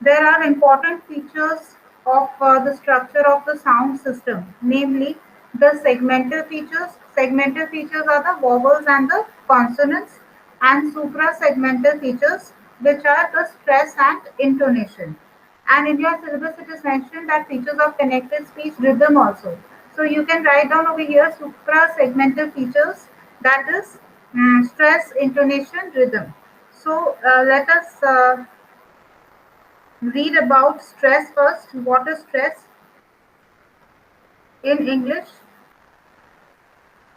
There are important features of the structure of the sound system, namely the segmental features. Segmental features are the vowels and the consonants, and suprasegmental features, which are the stress and intonation. And in your syllabus, it is mentioned that features of connected speech rhythm also. So you can write down over here suprasegmental features, that is stress, intonation, rhythm. So let us read about stress first. What is stress in English?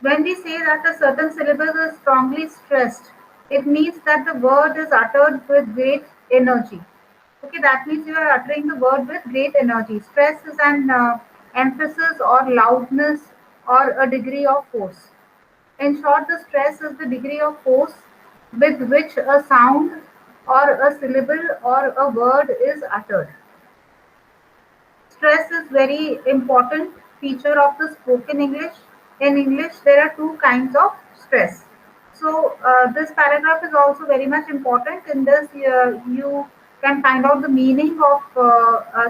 When we say that a certain syllable is strongly stressed, it means that the word is uttered with great energy. Okay, that means you are uttering the word with great energy. Stress is an emphasis or loudness or a degree of force. In short, the stress is the degree of force with which a sound or a syllable or a word is uttered. Stress is very important feature of the spoken English. In English, there are two kinds of stress. So this paragraph is also very much important. In this, you can find out the meaning of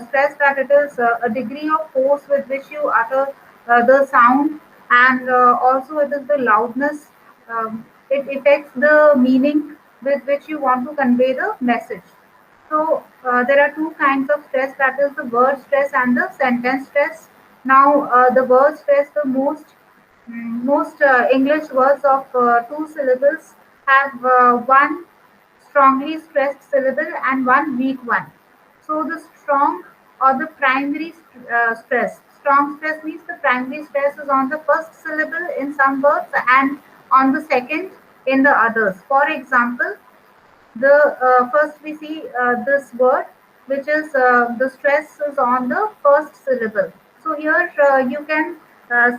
stress, that it is a degree of force with which you utter the sound, and also it is the loudness. It affects the meaning with which you want to convey the message. So there are two kinds of stress, that is the word stress and the sentence stress. Now the word stress, the most English words of two syllables have one strongly stressed syllable and one weak one. So the strong or the primary stress. Strong stress means the primary stress is on the first syllable in some words and on the second in the others. For example, the first we see this word, which is the stress is on the first syllable. So here you can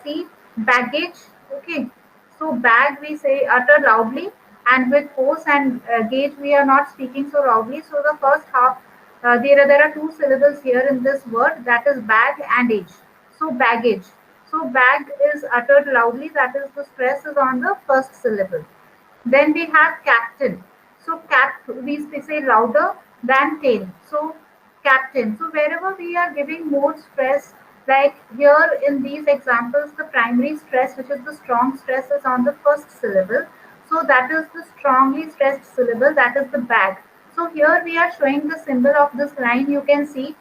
see baggage. Okay, so bag we say utter loudly, and with force, and gauge we are not speaking so loudly. So the first half, there are two syllables here in this word, that is bag and age. So baggage. So bag is uttered loudly, that is the stress is on the first syllable. Then we have captain. So cap we say louder than tail. So captain. So wherever we are giving more stress, like here in these examples, the primary stress, which is the strong stress, is on the first syllable. So that is the strongly stressed syllable, that is the bag. So here we are showing the symbol of this line. You can see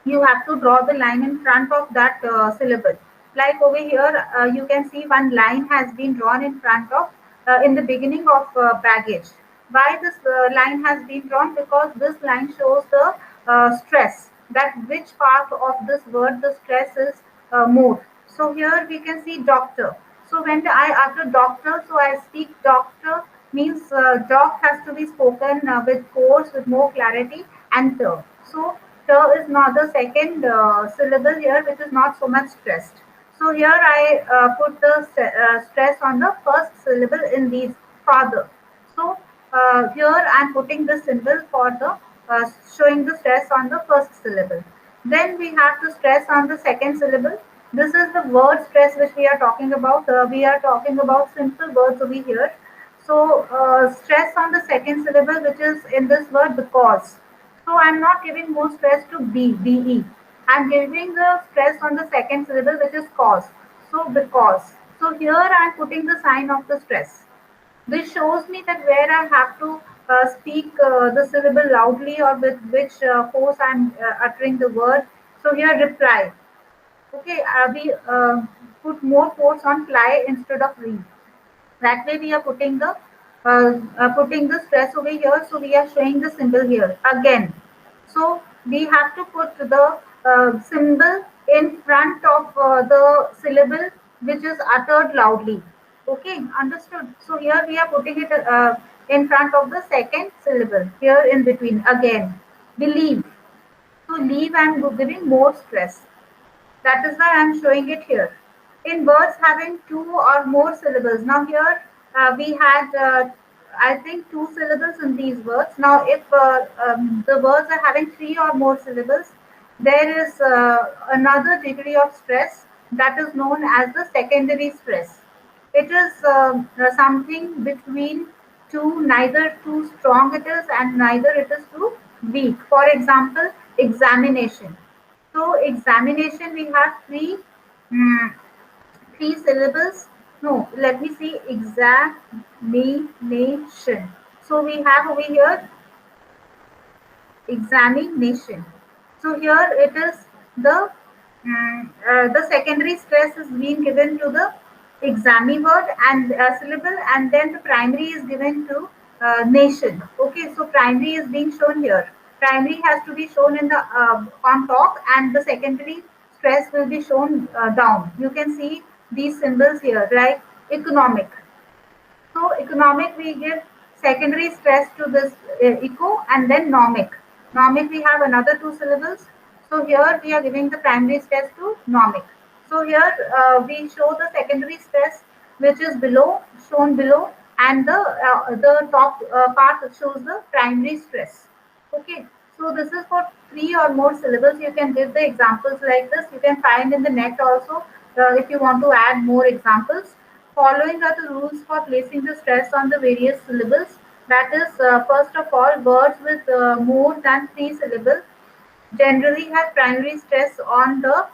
you have to draw the line in front of that syllable. Like over here, you can see one line has been drawn in front of, in the beginning of baggage. Why this line has been drawn? Because this line shows the stress, that which part of this word the stress is more. So here we can see doctor. So when I utter doctor, so I speak doctor means doc has to be spoken with force, with more clarity, and ter. So ter is not the second syllable here, which is not so much stressed. So here I put the stress on the first syllable in these father. So here I am putting the symbol for the showing the stress on the first syllable. Then we have to stress on the second syllable. This is the word stress which we are talking about. We are talking about simple words over here. So stress on the second syllable, which is in this word because. So I'm not giving more stress to be. I'm giving the stress on the second syllable, which is cause. So because. So here I'm putting the sign of the stress. This shows me that where I have to speak the syllable loudly, or with which force I'm uttering the word. So here reply. Okay, we put more force on ply instead of read. That way we are putting the stress over here. So we are showing the symbol here again. So we have to put the symbol in front of the syllable which is uttered loudly. Okay, understood. So here we are putting it in front of the second syllable, here in between again. Believe. So leave, I am giving more stress. That is why I am showing it here. In words having two or more syllables. Now here we had, I think, two syllables in these words. Now if the words are having three or more syllables, there is another degree of stress that is known as the secondary stress. It is something between two, neither too strong it is and neither it is too week. For example, examination. So examination we have mm, three syllables. No, let me see, examination. So we have over here examination. So here it is the secondary stress is being given to the exami word and syllable, and then the primary is given to nation. Okay, so primary is being shown here. Primary has to be shown in the on top, and the secondary stress will be shown down. You can see these symbols here, like economic. So economic we give secondary stress to this eco, and then nomic. Nomic we have another two syllables. So here we are giving the primary stress to nomic. So here we show the secondary stress which is below, shown below, and the top part shows the primary stress. Okay, so this is for three or more syllables. You can give the examples like this. You can find in the net also if you want to add more examples. Following are the rules for placing the stress on the various syllables. That is, first of all, words with more than three syllables generally have primary stress on the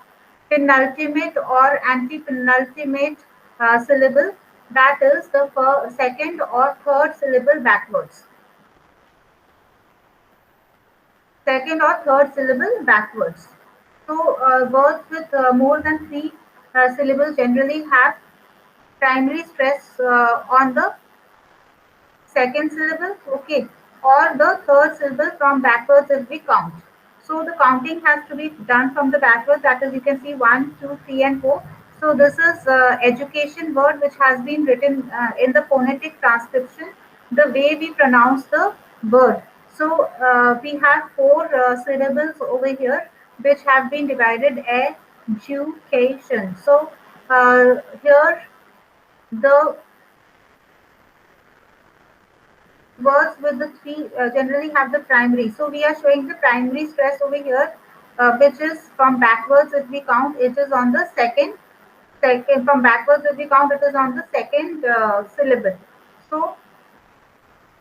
penultimate or antepenultimate syllable. That is the second or third syllable backwards. Second or third syllable backwards. So, words with more than three syllables generally have primary stress on the second syllable, okay, or the third syllable from backwards if we count. So the counting has to be done from the backwards. That is, you can see one, two, three, and four. So this is education word which has been written in the phonetic transcription, the way we pronounce the word. So we have four syllables over here which have been divided education. So here the words with the three generally have the primary. So we are showing the primary stress over here, which is from backwards if we count, it is on the second from backwards if we count, it is on the second syllable. So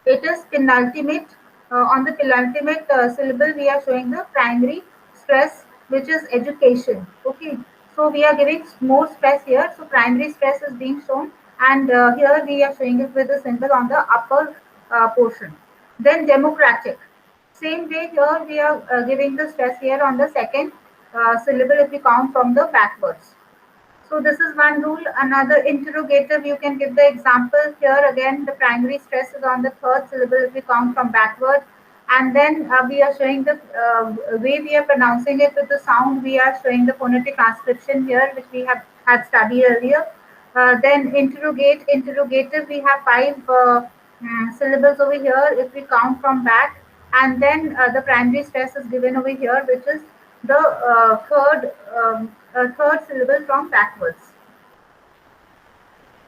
it is penultimate. On the penultimate syllable, we are showing the primary stress, which is education. Okay, so we are giving more stress here. So primary stress is being shown, and here we are showing it with the symbol on the upper portion. Then democratic. Same way here we are giving the stress here on the second syllable if we count from the backwards. So this is one rule. Another interrogative, you can give the example here again. The primary stress is on the third syllable if we count from backward. And then we are showing the way we are pronouncing it with the sound. We are showing the phonetic transcription here, which we have had studied earlier. Then interrogate, interrogative, we have five syllables over here if we count from back. And then the primary stress is given over here, which is the third syllable from backwards.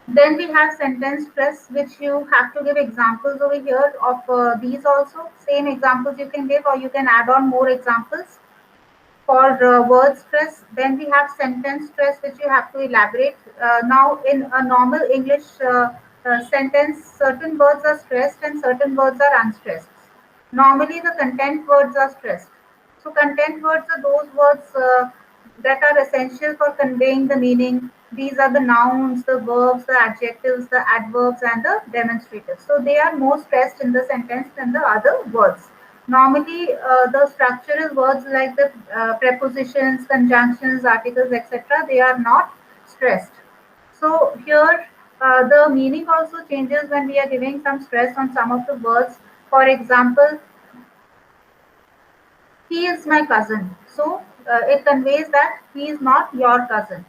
Then we have sentence stress, which you have to give examples over here of these also. Same examples you can give, or you can add on more examples. For word stress, then we have sentence stress, which you have to elaborate. Now, in a normal English sentence, certain words are stressed and certain words are unstressed. Normally, the content words are stressed. So, content words are those words that are essential for conveying the meaning. These are the nouns, the verbs, the adjectives, the adverbs, and the demonstratives. So, they are more stressed in the sentence than the other words. Normally, the structure is words like the prepositions, conjunctions, articles, etc. They are not stressed. So here, the meaning also changes when we are giving some stress on some of the words. For example, he is my cousin. So it conveys that he is not your cousin.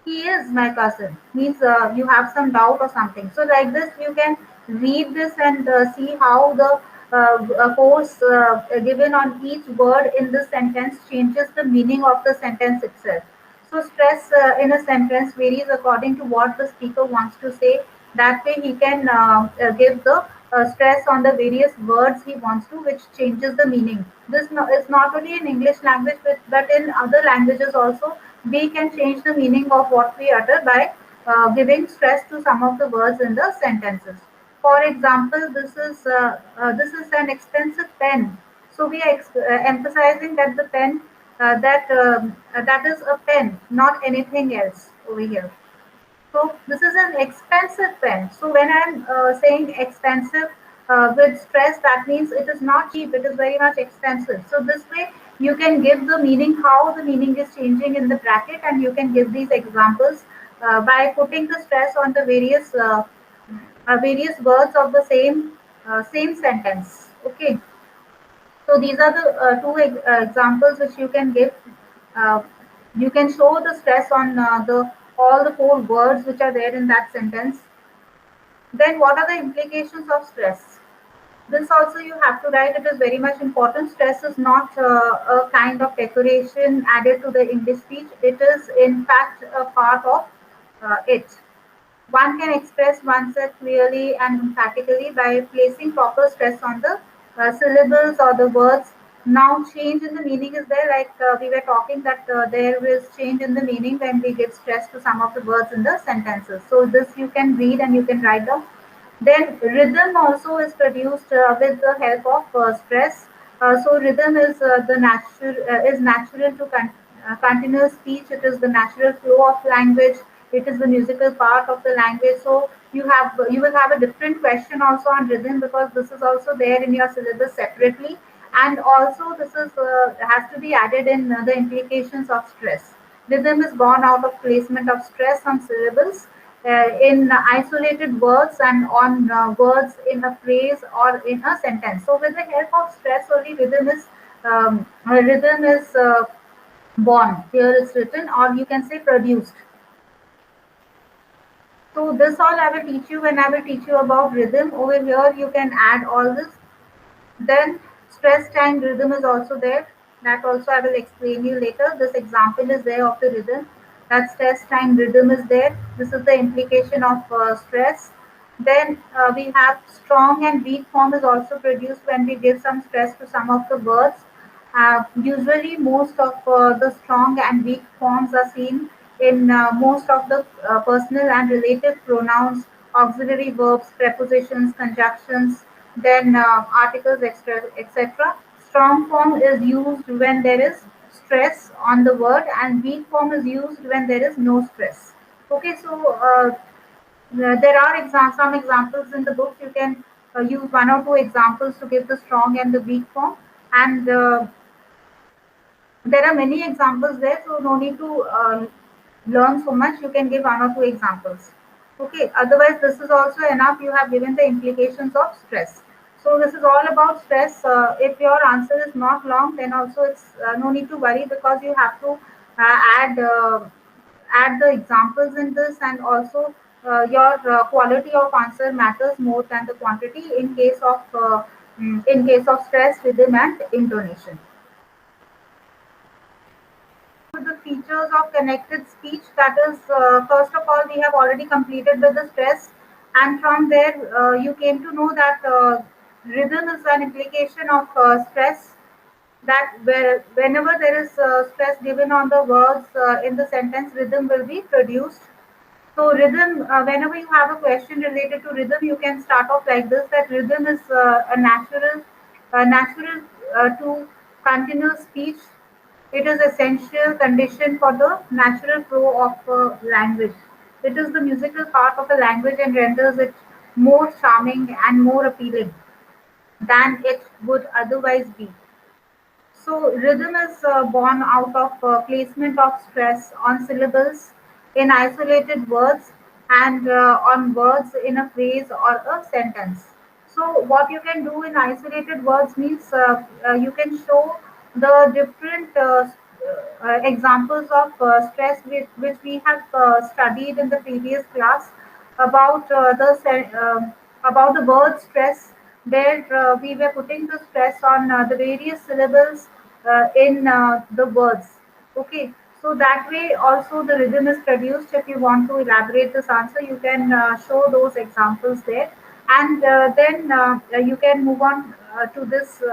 He is my cousin means you have some doubt or something. So like this you can read this and see how the force given on each word in the sentence changes the meaning of the sentence itself. So stress in a sentence varies according to what the speaker wants to say. That way he can give the stress on the various words he wants to, which changes the meaning. This is not only in English language, but in other languages also. We can change the meaning of what we utter by giving stress to some of the words in the sentences. For example, this is an expensive pen. So we are emphasizing that the pen, that is a pen, not anything else over here. So this is an expensive pen. So when I'm saying expensive with stress, that means it is not cheap. It is very much expensive. So this way you can give the meaning, how the meaning is changing in the bracket, and you can give these examples by putting the stress on the various words of the same sentence. Okay. So these are the two examples which you can give. Uh, you can show the stress on the all the four words which are there in that sentence. Then what are the implications of stress? This also you have to write. It is very much important. Stress is not a kind of decoration added to the English speech. It is in fact a part of it. One can express oneself clearly and emphatically by placing proper stress on the syllables or the words. Now, change in the meaning is there, like we were talking that there is change in the meaning when we give stress to some of the words in the sentences. So, this you can read and you can write down. Then rhythm also is produced with the help of stress. So rhythm is natural to continuous speech. It is the natural flow of language. It is the musical part of the language. So you will have a different question also on rhythm, because this is also there in your syllabus separately, and also this is has to be added in the implications of stress. Rhythm is born out of placement of stress on syllables in isolated words and on words in a phrase or in a sentence. So, with the help of stress, only rhythm is born. Here it's written, or you can say produced. So, this all I will teach you when I will teach you about rhythm. Over here, you can add all this. Then stress time rhythm is also there. That also I will explain you later. This example is there of the rhythm. That stress time rhythm is there. This is the implication of stress. Then we have strong and weak form is also produced when we give some stress to some of the words. Usually, most of the strong and weak forms are seen in most of the personal and relative pronouns, auxiliary verbs, prepositions, conjunctions, then articles, etc. Strong form is used when there is stress on the word, and weak form is used when there is no stress. Okay, so there are some examples in the book. You can use one or two examples to give the strong and the weak form, and there are many examples there, so no need to learn so much. You can give one or two examples. Okay, otherwise, this is also enough. You have given the implications of stress. So, this is all about stress. If your answer is not long, then also it's no need to worry, because you have to add add the examples in this, and also your quality of answer matters more than the quantity in case of stress, rhythm, and intonation. The features of connected speech, that is, first of all, we have already completed with the stress, and from there you came to know that rhythm is an implication of stress, that whenever there is stress given on the words in the sentence, rhythm will be produced. So rhythm, whenever you have a question related to rhythm, you can start off like this: that rhythm is natural to continuous speech. It is essential condition for the natural flow of language. It is the musical part of a language and renders it more charming and more appealing than it would otherwise be. So rhythm is born out of placement of stress on syllables in isolated words, and on words in a phrase or a sentence. So what you can do in isolated words means you can show the different examples of stress which we have studied in the previous class about about the word stress. There we were putting the stress on the various syllables in the words. Okay, so that way also the rhythm is produced. If you want to elaborate this answer, you can show those examples there, and then you can move on to this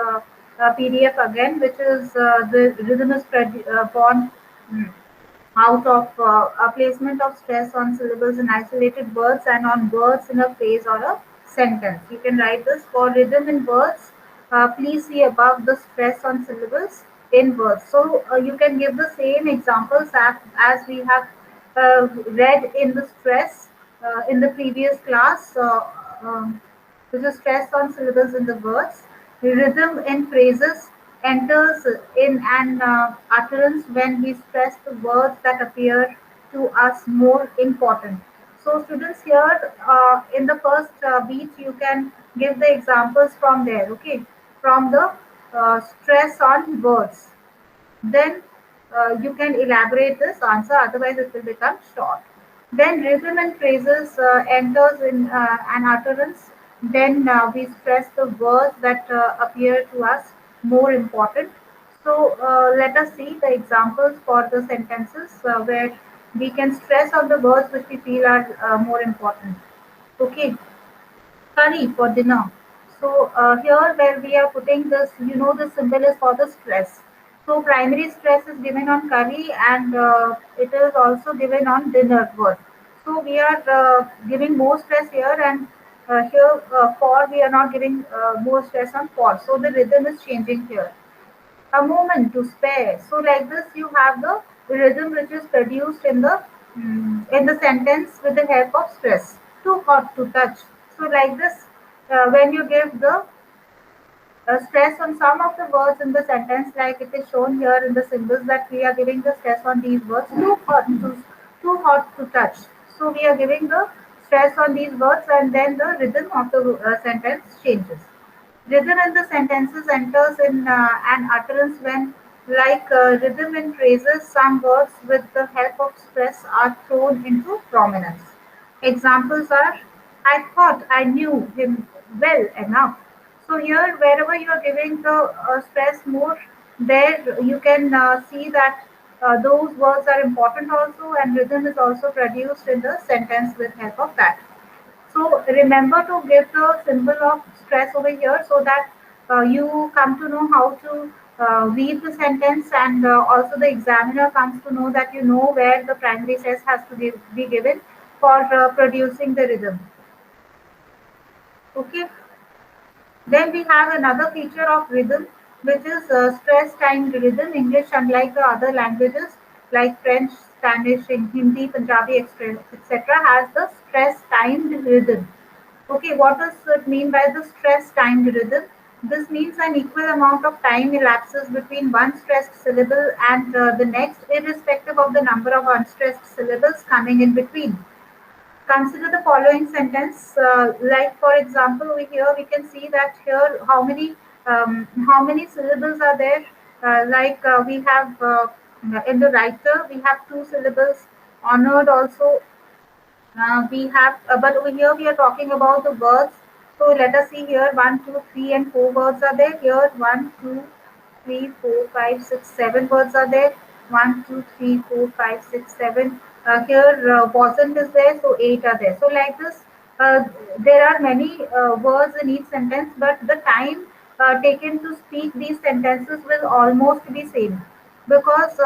PDF again, which is the rhythm is born mm, out of a placement of stress on syllables in isolated words and on words in a phrase or a sentence. You can write this for rhythm in words. Please see above the stress on syllables in words. So you can give the same examples as we have read in the stress in the previous class. Which is stress on syllables in the words. Rhythm in phrases enters in an utterance when we stress the words that appear to us more important. So students here in the first beat you can give the examples from there, okay, from the stress on words. Then you can elaborate this answer, otherwise it will become short. Then rhythm and phrases enters in an utterance. Then we stress the words that appear to us more important. So let us see the examples for the sentences where we can stress on the words which we feel are more important. Okay, curry for dinner. So here where we are putting this, the symbol is for the stress. So primary stress is given on curry and it is also given on dinner word. So we are giving more stress here and here for we are not giving more stress on for. So the rhythm is changing here. A moment to spare. So like this, you have the rhythm which is produced in the sentence with the help of stress. Too hot to touch. So like this, when you give the stress on some of the words in the sentence, like it is shown here in the symbols that we are giving the stress on these words. Too hot to touch. So we are giving the stress on these words, and then the rhythm of the sentence changes. Rhythm in the sentences enters in an utterance when, like rhythm in phrases, some words with the help of stress are thrown into prominence. Examples are, I thought I knew him well enough. So here, wherever you are giving the stress more, there you can see that those words are important also, and rhythm is also produced in the sentence with help of that. So remember to give the symbol of stress over here so that you come to know how to read the sentence, and also the examiner comes to know that you know where the primary stress has to be given for producing the rhythm. Okay. Then we have another feature of rhythm, which is stress timed rhythm. English, unlike the other languages like French, Spanish, Hindi, Punjabi, etc., has the stress timed rhythm. Okay, what does it mean by the stress timed rhythm? This means an equal amount of time elapses between one stressed syllable and the next, irrespective of the number of unstressed syllables coming in between. Consider the following sentence. Like for example, here we can see that here how many syllables are there. We have in the writer we have two syllables. Honored also we have, but over here we are talking about the words. So let us see here 1, 2, 3, and 4 words are there. Here 1, 2, 3, 4, 5, 6, 7 words are there. 1, 2, 3, 4, 5, 6, 7. Here wasn't is there, so 8 are there. So like this, uh, there are many words in each sentence, but the time taken to speak these sentences will almost be same because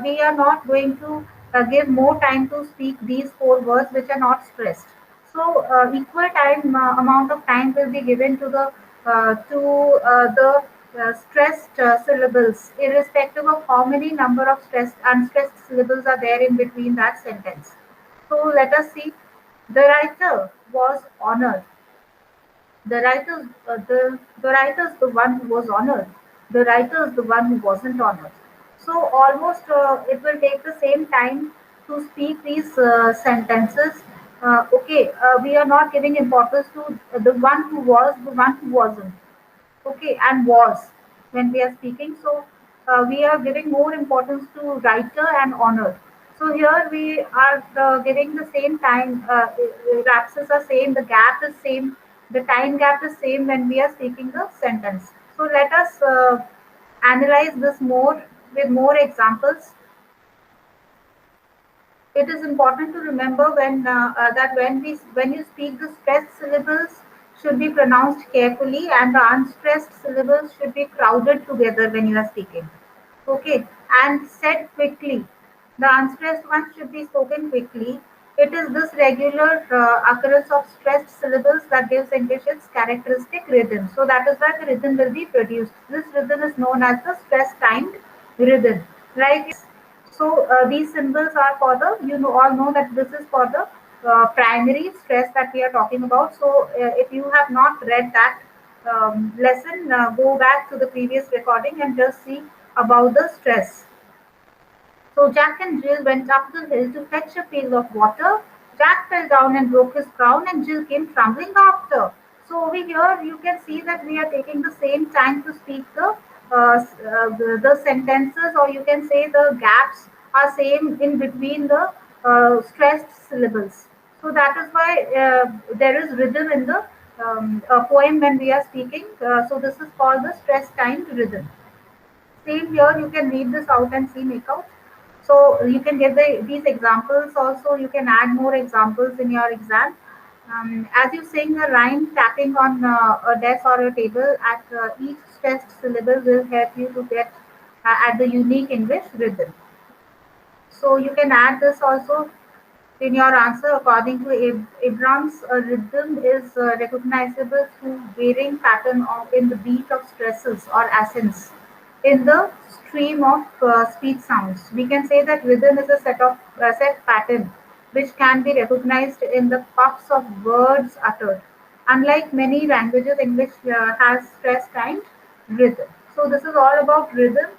we are not going to give more time to speak these four words which are not stressed. So equal time amount of time will be given to the stressed syllables, irrespective of how many number of stressed unstressed syllables are there in between that sentence. So let us see. The writer was honored. The writer's the one who was honored. The writer is the one who wasn't honored. So almost it will take the same time to speak these sentences. Okay, we are not giving importance to the one who was, the one who wasn't. Okay, and was when we are speaking. So we are giving more importance to writer and honor. So here we are giving the same time, lapses are same, the gap is same, the time gap is same when we are speaking the sentence. So let us analyze this more with more examples. It is important to remember that when you speak, the stressed syllables should be pronounced carefully, and the unstressed syllables should be crowded together when you are speaking. Okay, and said quickly. The unstressed ones should be spoken quickly. It is this regular occurrence of stressed syllables that gives English its characteristic rhythm. So that is why the rhythm will be produced. This rhythm is known as the stress timed rhythm. Right? So these symbols are for the, all know that this is for the primary stress that we are talking about. So if you have not read that lesson, go back to the previous recording and just see about the stress. So Jack and Jill went up the hill to fetch a pail of water. Jack fell down and broke his crown, and Jill came tumbling after. So over here, you can see that we are taking the same time to speak the sentences, or you can say the gaps are same in between the stressed syllables. So that is why there is rhythm in the poem when we are speaking. So this is called the stress timed rhythm. Same here, you can read this out and see make out. So you can get these examples also. You can add more examples in your exam. As you sing a rhyme, tapping on a desk or a table at each stressed syllable will help you to get at the unique English rhythm. So you can add this also in your answer. According to Abrams, a rhythm is recognizable through varying pattern in the beat of stresses or accents in the stream of speech sounds. We can say that rhythm is a set pattern which can be recognized in the puffs of words uttered. Unlike many languages, English has stress timed rhythm. So this is all about rhythm,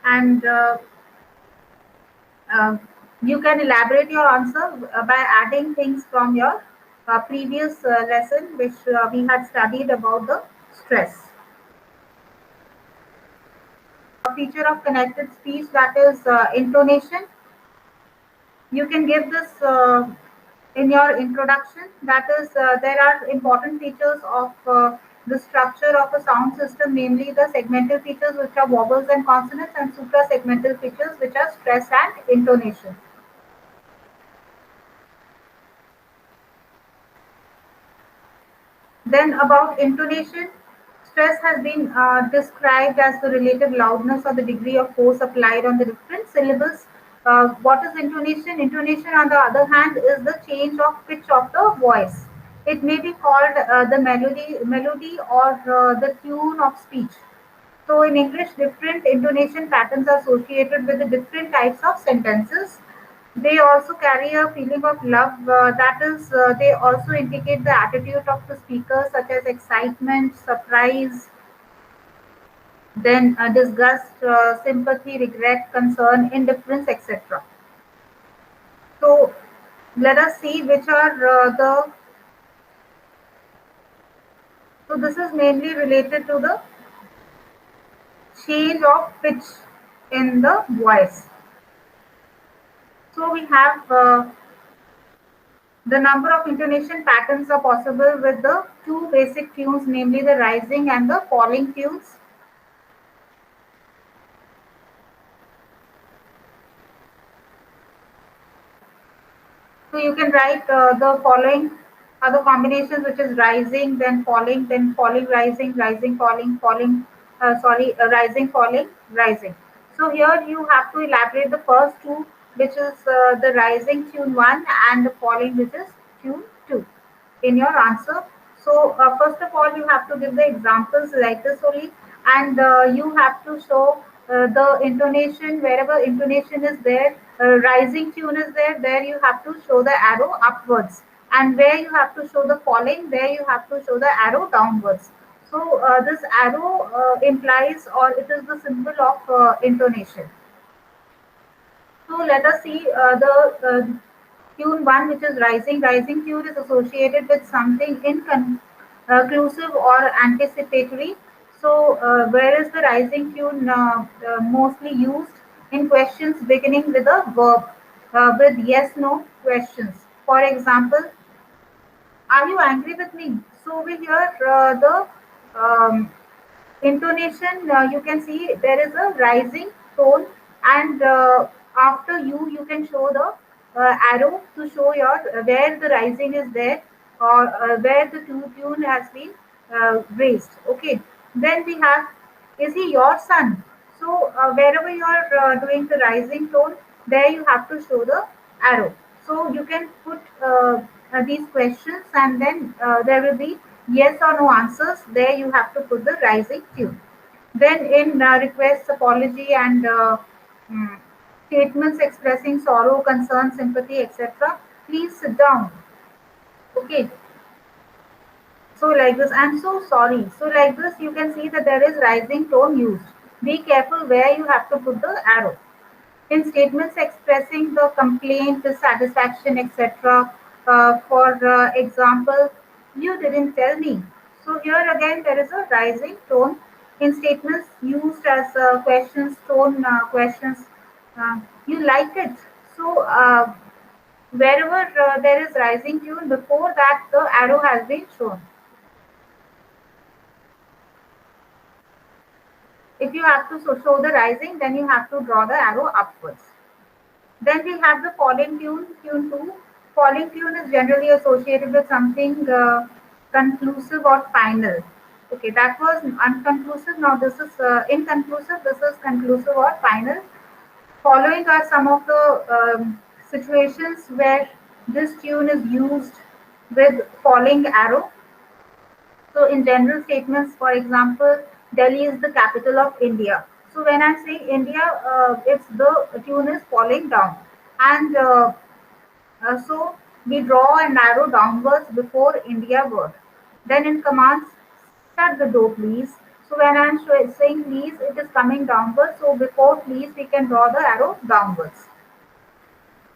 and uh, you can elaborate your answer by adding things from your previous lesson, which we had studied about the stress. A feature of connected speech, that is intonation. You can give this in your introduction. That is, there are important features of the structure of a sound system, namely the segmental features, which are vowels and consonants, and suprasegmental features, which are stress and intonation. Then about intonation, stress has been described as the relative loudness or the degree of force applied on the different syllables. What is intonation? Intonation, on the other hand, is the change of pitch of the voice. It may be called the melody or the tune of speech. So in English, different intonation patterns are associated with the different types of sentences. They also carry a feeling of love. That is, they also indicate the attitude of the speaker, such as excitement, surprise, then disgust, sympathy, regret, concern, indifference, etc. So let us see which are the. So this is mainly related to the change of pitch in the voice. So we have the number of intonation patterns are possible with the two basic tunes, namely the rising and the falling tunes. So you can write the following other combinations, which is rising, then falling, rising, falling, falling, rising, falling, rising. So here you have to elaborate the first two, which is the rising tune 1 and the falling, which is tune 2 in your answer. So first of all, you have to give the examples like this only, and you have to show the intonation wherever intonation is there. Rising tune is there. There you have to show the arrow upwards, and where you have to show the falling, there you have to show the arrow downwards. So this arrow implies, or it is the symbol of intonation. So let us see the tune 1, which is rising. Rising tune is associated with something inconclusive or anticipatory. So where is the rising tune mostly used? In questions beginning with a verb, with yes no questions. For example, are you angry with me? So over here, the um, intonation, you can see there is a rising tone, and after you can show the arrow to show your where the rising is there, or where the tune has been raised. Okay, then we have, is he your son? So wherever you are doing the rising tone, there you have to show the arrow. So you can put these questions, and then there will be yes or no answers. There you have to put the rising tune. Then in requests, apology, and mm, statements expressing sorrow, concern, sympathy, etc. Please sit down. Okay. So like this, I'm so sorry. So like this, you can see that there is rising tone used. Be careful where you have to put the arrow. In statements expressing the complaint, dissatisfaction, etc. For example, you didn't tell me. So here again, there is a rising tone in statements used as questions, tone questions. You like it. So wherever there is rising tune, before that the arrow has been shown. If you have to show the rising, then you have to draw the arrow upwards. Then we have the falling tune, tune 2. Falling tune is generally associated with something conclusive or final. Okay, that was unconclusive. Now this is inconclusive. This is conclusive or final. Following are some of the situations where this tune is used with falling arrow. So in general statements, for example, Delhi is the capital of India. So when I say India, it's the tune is falling down, and so we draw an arrow downwards before India word. Then in commands, shut the door, please. So when I'm saying please, it is coming downwards. So before please, we can draw the arrow downwards.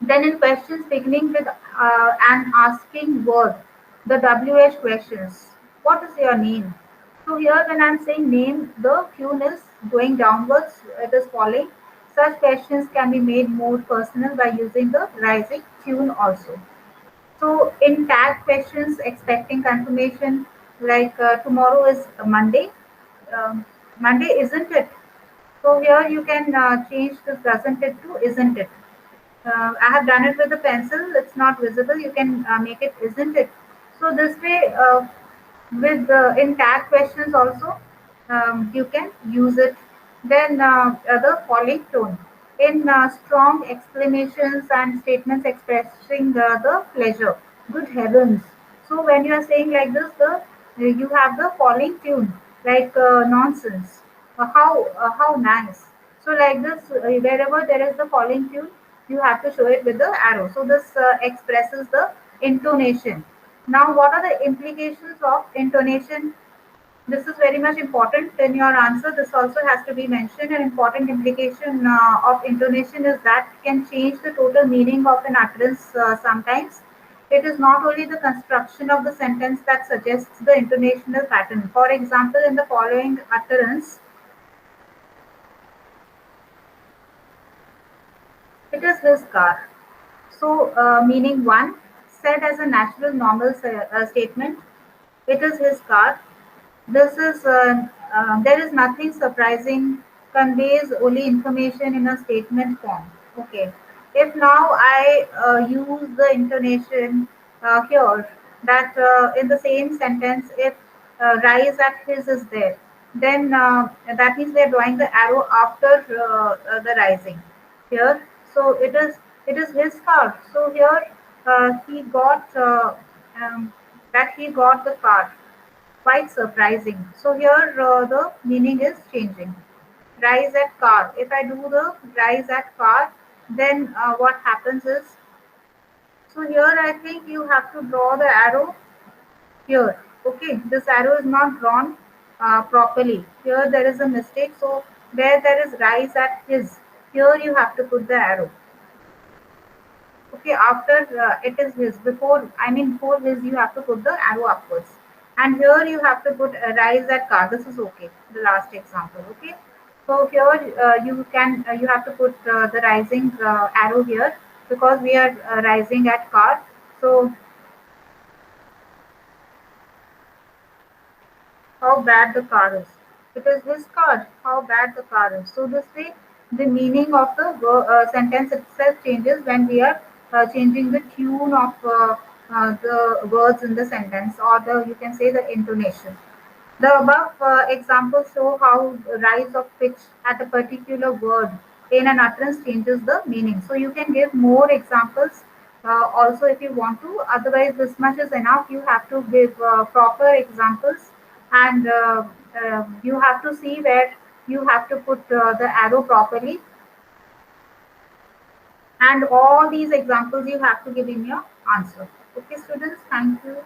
Then in questions beginning with an asking word, the WH questions. What is your name? So here when I'm saying name, the tune is going downwards, it is falling. Such questions can be made more personal by using the rising tune also. So in tag questions expecting confirmation, like tomorrow is Monday. Um, Monday isn't it? So here you can change this doesn't it to isn't it. I have done it with a pencil. It's not visible. You can make it isn't it. So this way, with in tag questions also, you can use it. Then the falling tone in strong exclamations and statements expressing the pleasure. Good heavens! So when you are saying like this, the you have the falling tune like nonsense. How nice. So like this, wherever there is the falling tune, you have to show it with the arrow. So this expresses the intonation. Now, what are the implications of intonation? This is very much important in your answer. This also has to be mentioned. An important implication of intonation is that it can change the total meaning of an utterance sometimes. It is not only the construction of the sentence that suggests the intonational pattern. For example, in the following utterance, it is his car. So, meaning one, said as a natural, normal statement, it is his car. This is there is nothing surprising. Conveys only information in a statement form. Okay. If now I use the intonation here that in the same sentence, if rise at his is there, then that means we are drawing the arrow after the rising here. So it is his car. So here he got that he got the car. Quite surprising. So here the meaning is changing. Rise at car. If I do the rise at car, then what happens is, so here I think you have to draw the arrow here. Okay, this arrow is not drawn properly. Here there is a mistake. So where there is rise at his, here you have to put the arrow. Okay, after it is his, before I mean before his, you have to put the arrow upwards, and here you have to put rise at car. This is okay. The last example. Okay, so here you can you have to put the rising arrow here because we are rising at car. So how bad the car is. It is his car. How bad the car is. So this way, the meaning of the sentence itself changes when we are changing the tune of the words in the sentence, or the you can say the intonation. The above examples show how the rise of pitch at a particular word in an utterance changes the meaning. So you can give more examples also if you want to. Otherwise, this much is enough. You have to give proper examples, and you have to see where you have to put the arrow properly, and all these examples you have to give in your answer. Okay, students, thank you.